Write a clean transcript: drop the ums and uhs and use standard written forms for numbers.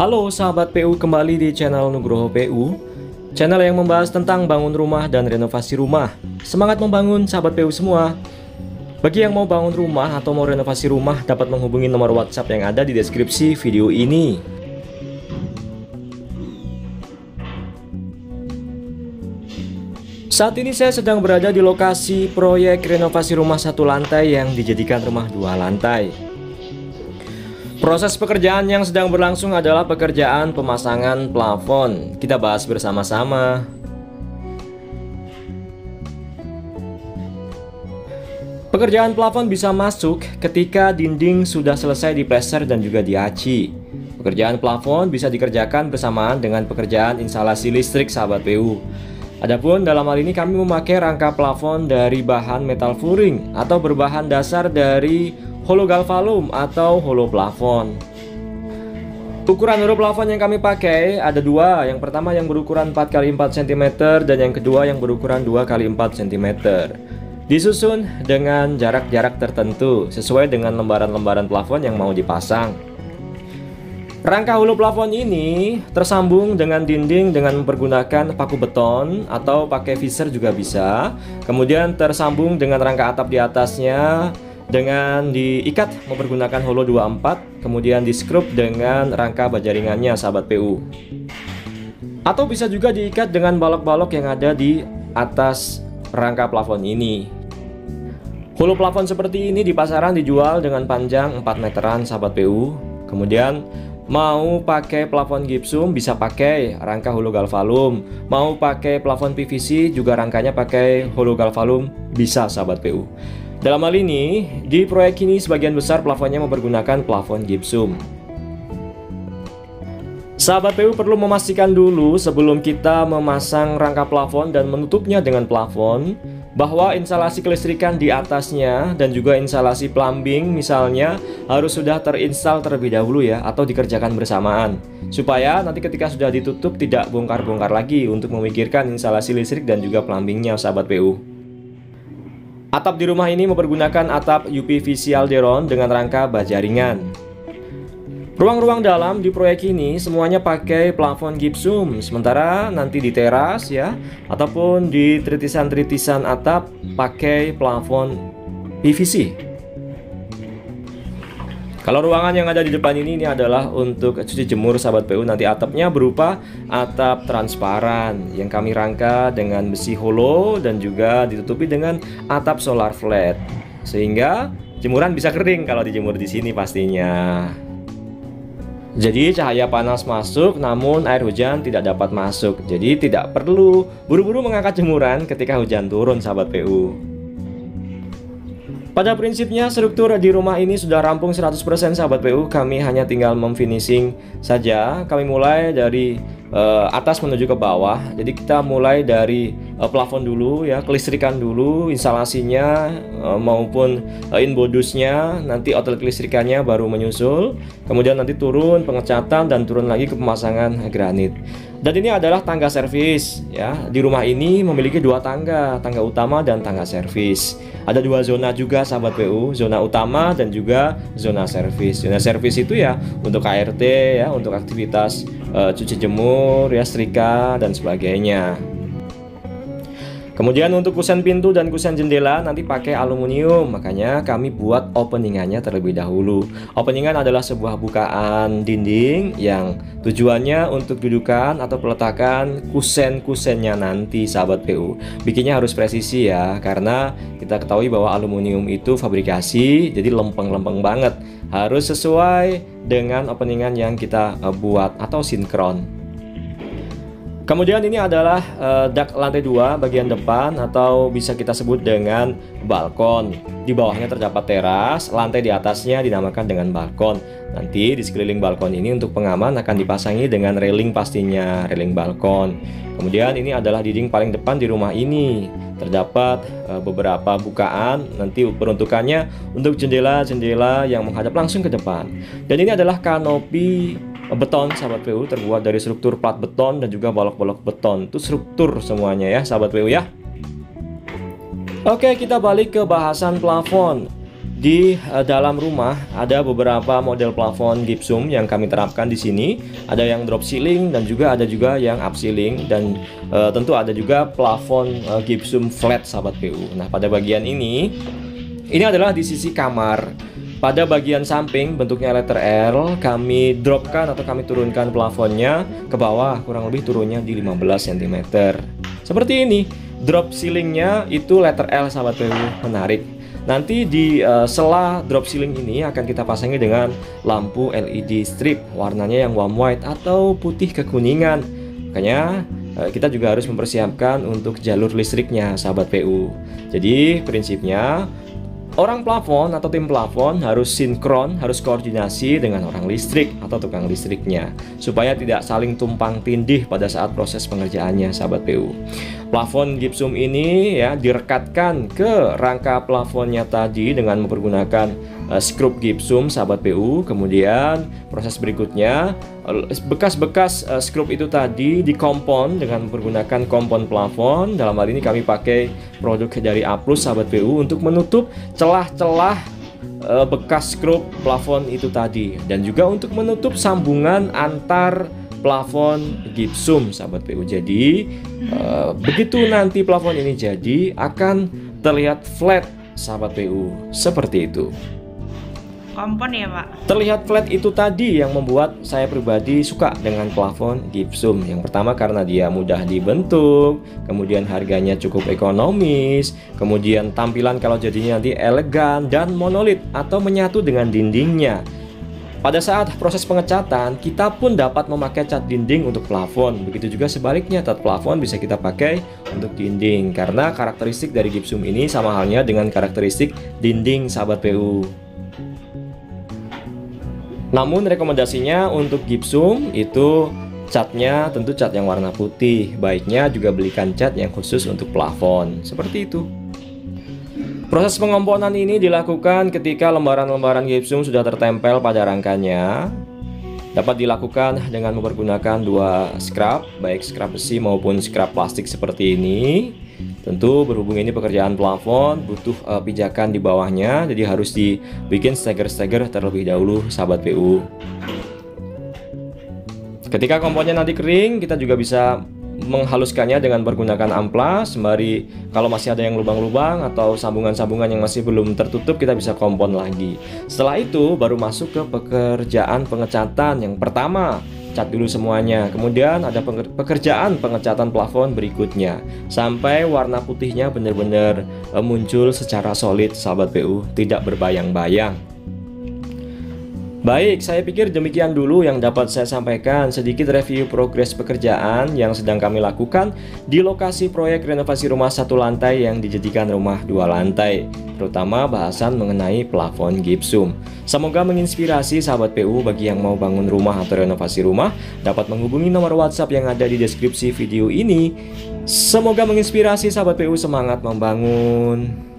Halo sahabat PU, kembali di channel Nugroho PU, channel yang membahas tentang bangun rumah dan renovasi rumah. Semangat membangun sahabat PU semua. Bagi yang mau bangun rumah atau mau renovasi rumah, dapat menghubungi nomor WhatsApp yang ada di deskripsi video ini. Saat ini saya sedang berada di lokasi proyek renovasi rumah satu lantai yang dijadikan rumah dua lantai. Proses pekerjaan yang sedang berlangsung adalah pekerjaan pemasangan plafon. Kita bahas bersama-sama. Pekerjaan plafon bisa masuk ketika dinding sudah selesai diplester dan juga diaci. Pekerjaan plafon bisa dikerjakan bersamaan dengan pekerjaan instalasi listrik sahabat PU. Adapun dalam hal ini kami memakai rangka plafon dari bahan metal flooring atau berbahan dasar dari hologalvalum atau holo plafon. Ukuran holo plafon yang kami pakai ada dua. Yang pertama yang berukuran 4x4 cm dan yang kedua yang berukuran 2x4 cm. Disusun dengan jarak-jarak tertentu sesuai dengan lembaran-lembaran plafon yang mau dipasang. Rangka holo plafon ini tersambung dengan dinding dengan mempergunakan paku beton atau pakai visor juga bisa. Kemudian tersambung dengan rangka atap di atasnya dengan diikat mempergunakan holo 24, kemudian di skrup dengan rangka baja ringannya sahabat PU. Atau bisa juga diikat dengan balok-balok yang ada di atas rangka plafon ini. Holo plafon seperti ini di pasaran dijual dengan panjang 4 meteran sahabat PU. Kemudian mau pakai plafon gipsum bisa pakai rangka hologalvalum, mau pakai plafon PVC juga rangkanya pakai hologalvalum bisa sahabat PU. Dalam hal ini, di proyek ini sebagian besar plafonnya mempergunakan plafon gipsum. Sahabat PU perlu memastikan dulu sebelum kita memasang rangka plafon dan menutupnya dengan plafon bahwa instalasi kelistrikan di atasnya dan juga instalasi plumbing misalnya harus sudah terinstal terlebih dahulu ya, atau dikerjakan bersamaan supaya nanti ketika sudah ditutup tidak bongkar-bongkar lagi untuk memikirkan instalasi listrik dan juga plumbingnya sahabat PU. Atap di rumah ini mempergunakan atap UPVC Alderon dengan rangka baja ringan. Ruang-ruang dalam di proyek ini semuanya pakai plafon gipsum, sementara nanti di teras ya ataupun di tritisan-tritisan atap pakai plafon PVC. Kalau ruangan yang ada di depan ini adalah untuk cuci jemur sahabat PU. Nanti atapnya berupa atap transparan yang kami rangka dengan besi holo dan juga ditutupi dengan atap solar flat sehingga jemuran bisa kering kalau dijemur di sini pastinya. Jadi cahaya panas masuk namun air hujan tidak dapat masuk. Jadi tidak perlu buru-buru mengangkat jemuran ketika hujan turun sahabat PU. Pada prinsipnya struktur di rumah ini sudah rampung 100% sahabat PU. Kami hanya tinggal memfinishing saja. Kami mulai dari atas menuju ke bawah. Jadi kita mulai dari plafon dulu ya, kelistrikan dulu, instalasinya maupun inbodusnya, nanti outlet kelistrikannya baru menyusul. Kemudian nanti turun pengecatan dan turun lagi ke pemasangan granit. Dan ini adalah tangga servis ya. Di rumah ini memiliki dua tangga, tangga utama dan tangga servis. Ada dua zona juga sahabat PU, zona utama dan juga zona servis. Zona servis itu ya untuk KRT ya, untuk aktivitas cuci jemur ya, setrika dan sebagainya. Kemudian untuk kusen pintu dan kusen jendela nanti pakai aluminium, makanya kami buat openingannya terlebih dahulu. Openingan adalah sebuah bukaan dinding yang tujuannya untuk dudukan atau peletakan kusen-kusennya nanti sahabat PU. Bikinnya harus presisi ya, karena kita ketahui bahwa aluminium itu fabrikasi, jadi lempeng-lempeng banget. Harus sesuai dengan openingan yang kita buat atau sinkron. Kemudian ini adalah dak lantai 2 bagian depan atau bisa kita sebut dengan balkon. Di bawahnya terdapat teras, lantai di atasnya dinamakan dengan balkon. Nanti di sekeliling balkon ini untuk pengaman akan dipasangi dengan railing pastinya, railing balkon. Kemudian ini adalah dinding paling depan di rumah ini. Terdapat beberapa bukaan, nanti peruntukannya untuk jendela-jendela yang menghadap langsung ke depan. Dan ini adalah kanopi beton sahabat PU, terbuat dari struktur plat beton dan juga balok-balok beton. Itu struktur semuanya ya sahabat PU ya. Oke, kita balik ke bahasan plafon. Di dalam rumah ada beberapa model plafon gypsum yang kami terapkan di sini. Ada yang drop ceiling dan juga ada yang up ceiling, dan tentu ada juga plafon gypsum flat sahabat PU. Nah, pada bagian ini adalah di sisi kamar. Pada bagian samping bentuknya letter L, kami dropkan atau kami turunkan plafonnya ke bawah, kurang lebih turunnya di 15 cm. Seperti ini. Drop ceilingnya itu letter L sahabat PU, menarik. Nanti di sela drop ceiling ini akan kita pasangi dengan lampu LED strip, warnanya yang warm white atau putih kekuningan. Makanya kita juga harus mempersiapkan untuk jalur listriknya sahabat PU. Jadi prinsipnya orang plafon atau tim plafon harus sinkron, harus koordinasi dengan orang listrik atau tukang listriknya, supaya tidak saling tumpang tindih pada saat proses pengerjaannya sahabat PU. Plafon gypsum ini ya direkatkan ke rangka plafonnya tadi dengan mempergunakan skrup gypsum sahabat PU. Kemudian proses berikutnya, bekas-bekas skrup itu tadi dikompon dengan mempergunakan kompon plafon. Dalam hal ini kami pakai produk dari A+ sahabat PU untuk menutup celah-celah bekas skrup plafon itu tadi, dan juga untuk menutup sambungan antar plafon gypsum sahabat PU. Jadi begitu nanti plafon ini jadi akan terlihat flat sahabat PU, seperti itu. Kompon ya Pak? Terlihat flat itu tadi yang membuat saya pribadi suka dengan plafon gypsum. Yang pertama karena dia mudah dibentuk, kemudian harganya cukup ekonomis, kemudian tampilan kalau jadinya nanti elegan dan monolit atau menyatu dengan dindingnya. Pada saat proses pengecatan, kita pun dapat memakai cat dinding untuk plafon. Begitu juga sebaliknya, cat plafon bisa kita pakai untuk dinding. Karena karakteristik dari gypsum ini sama halnya dengan karakteristik dinding sahabat PU. Namun rekomendasinya untuk gypsum itu catnya tentu cat yang warna putih. Baiknya juga belikan cat yang khusus untuk plafon. Seperti itu. Proses pengomponan ini dilakukan ketika lembaran-lembaran gypsum sudah tertempel pada rangkanya. Dapat dilakukan dengan mempergunakan dua scrap, baik scrap besi maupun scrap plastik seperti ini. Tentu berhubung ini pekerjaan plafon, butuh pijakan di bawahnya, jadi harus dibikin steger-steger terlebih dahulu sahabat PU. Ketika komponnya nanti kering, kita juga bisa menghaluskannya dengan menggunakan amplas. Sembari kalau masih ada yang lubang-lubang atau sambungan-sambungan yang masih belum tertutup, kita bisa kompon lagi. Setelah itu baru masuk ke pekerjaan pengecatan. Yang pertama, cat dulu semuanya. Kemudian ada pekerjaan pengecatan plafon berikutnya sampai warna putihnya benar-benar muncul secara solid sahabat PU, tidak berbayang-bayang. Baik, saya pikir demikian dulu yang dapat saya sampaikan. Sedikit review progres pekerjaan yang sedang kami lakukan di lokasi proyek renovasi rumah satu lantai yang dijadikan rumah dua lantai, terutama bahasan mengenai plafon gypsum. Semoga menginspirasi sahabat PU bagi yang mau bangun rumah atau renovasi rumah. Dapat menghubungi nomor WhatsApp yang ada di deskripsi video ini. Semoga menginspirasi sahabat PU semangat membangun.